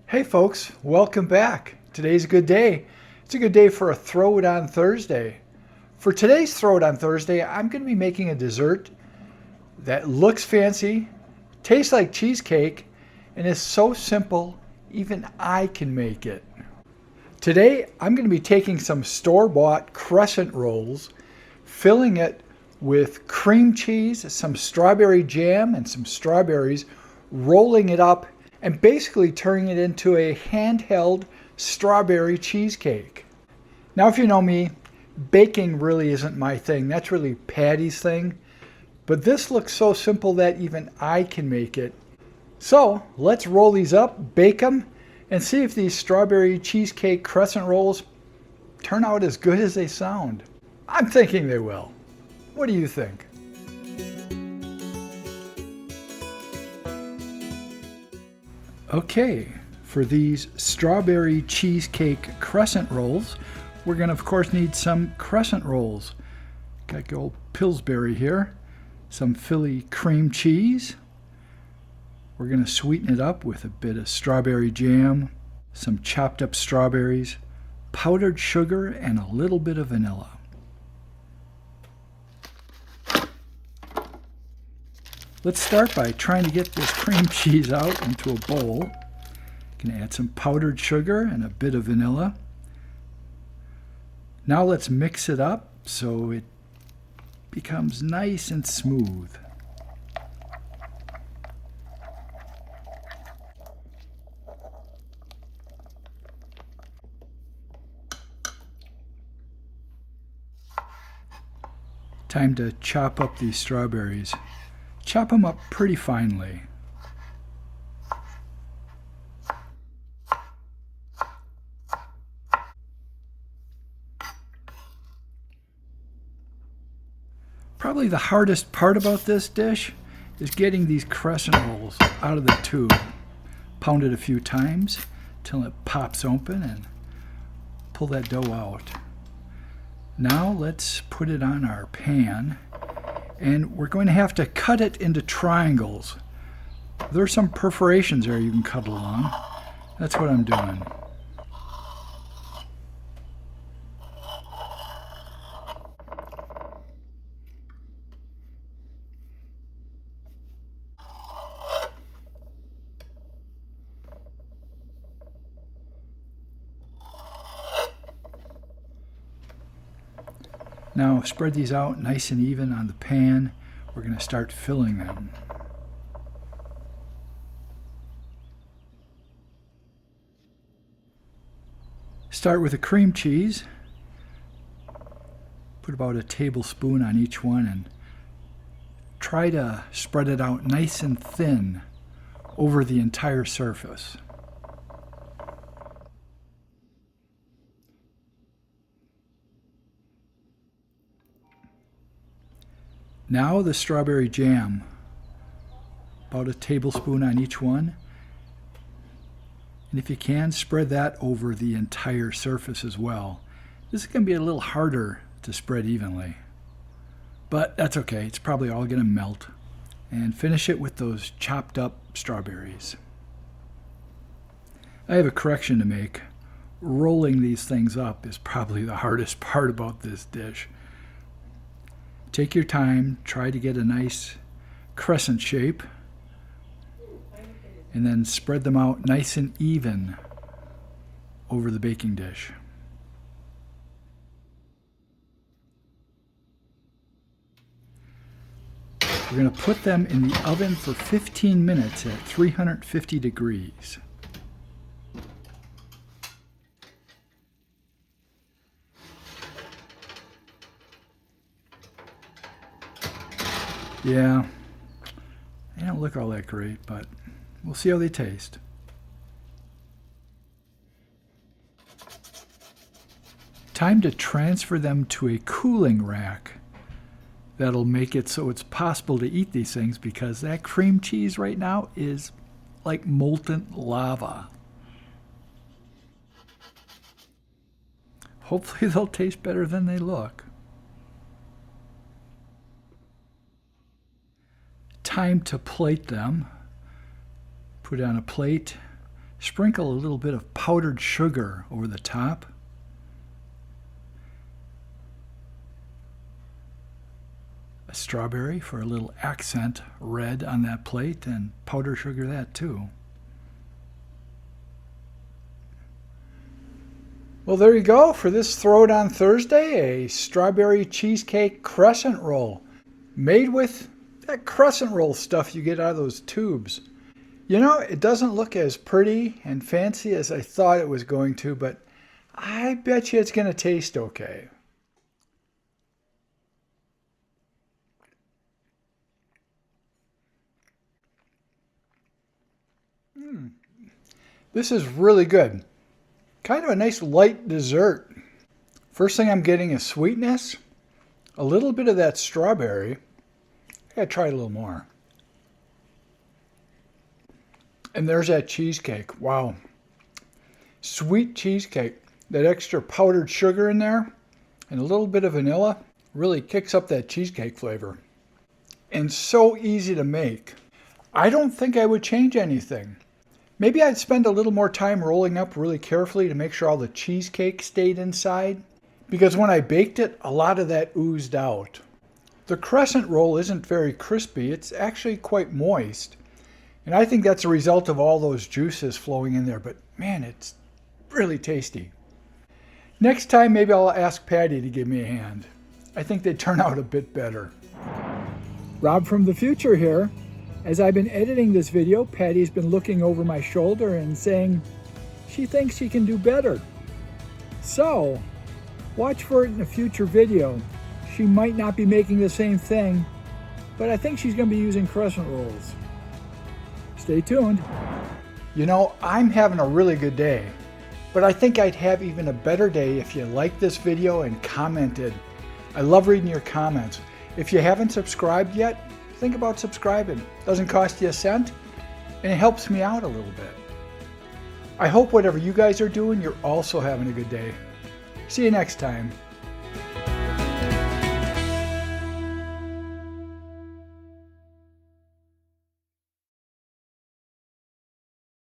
Hey folks, welcome back. Today's a good day. It's a good day for a Throw It On Thursday. For today's Throw It On Thursday, I'm going to be making a dessert that looks fancy, tastes like cheesecake, and is so simple, even I can make it. Today, I'm going to be taking some store-bought crescent rolls, filling it with cream cheese, some strawberry jam, and some strawberries, rolling it up, and basically turning it into a handheld strawberry cheesecake. Now, if you know me, baking really isn't my thing. That's really Patti's thing. But this looks so simple that even I can make it. So let's roll these up, bake them, and see if these strawberry cheesecake crescent rolls turn out as good as they sound. I'm thinking they will. What do you think? Okay, for these strawberry cheesecake crescent rolls, we're going to of course need some crescent rolls. Got the old Pillsbury here, some Philly cream cheese. We're going to sweeten it up with a bit of strawberry jam, some chopped up strawberries, powdered sugar, and a little bit of vanilla. Let's start by trying to get this cream cheese out into a bowl. Going to add some powdered sugar and a bit of vanilla. Now let's mix it up so it becomes nice and smooth. Time to chop up these strawberries. Chop them up pretty finely. Probably the hardest part about this dish is getting these crescent rolls out of the tube. Pound it a few times till it pops open and pull that dough out. Now let's put it on our pan, and we're going to have to cut it into triangles. There's some perforations there you can cut along. That's what I'm doing. Now spread these out nice and even on the pan. We're going to start filling them. Start with a cream cheese. Put about a tablespoon on each one and try to spread it out nice and thin over the entire surface. Now the strawberry jam, about a tablespoon on each one. And if you can, spread that over the entire surface as well. This is going to be a little harder to spread evenly, but that's okay. It's probably all going to melt. And finish it with those chopped up strawberries. I have a correction to make. Rolling these things up is probably the hardest part about this dish. Take your time, try to get a nice crescent shape, and then spread them out nice and even over the baking dish. We're going to put them in the oven for 15 minutes at 350 degrees. Yeah, they don't look all that great, but we'll see how they taste. Time to transfer them to a cooling rack. That'll make it so it's possible to eat these things because that cream cheese right now is like molten lava. Hopefully they'll taste better than they look. Time to plate them. Put it on a plate, Sprinkle a little bit of powdered sugar over the top. A strawberry for a little accent red on that plate, and powdered sugar that too. Well, there you go for this Throw It On Thursday, a strawberry cheesecake crescent roll made with that crescent roll stuff you get out of those tubes. You know, it doesn't look as pretty and fancy as I thought it was going to, but I bet you it's going to taste okay. This is really good. Kind of a nice light dessert. First thing I'm getting is sweetness, a little bit of that strawberry. I gotta try a little more. And there's that cheesecake. Wow. Sweet cheesecake. That extra powdered sugar in there and a little bit of vanilla really kicks up that cheesecake flavor. And so easy to make. I don't think I would change anything. Maybe I'd spend a little more time rolling up really carefully to make sure all the cheesecake stayed inside, because when I baked it, a lot of that oozed out. The crescent roll isn't very crispy, it's actually quite moist, and I think that's a result of all those juices flowing in there, but man, it's really tasty. Next time, maybe I'll ask Patti to give me a hand. I think they turn out a bit better. Rob from the future here. As I've been editing this video, Patty's been looking over my shoulder and saying she thinks she can do better. So, watch for it in a future video. She might not be making the same thing, but I think she's going to be using crescent rolls. Stay tuned. You know, I'm having a really good day, but I think I'd have even a better day if you liked this video and commented. I love reading your comments. If you haven't subscribed yet, think about subscribing. Doesn't cost you a cent, and it helps me out a little bit. I hope whatever you guys are doing, you're also having a good day. See you next time.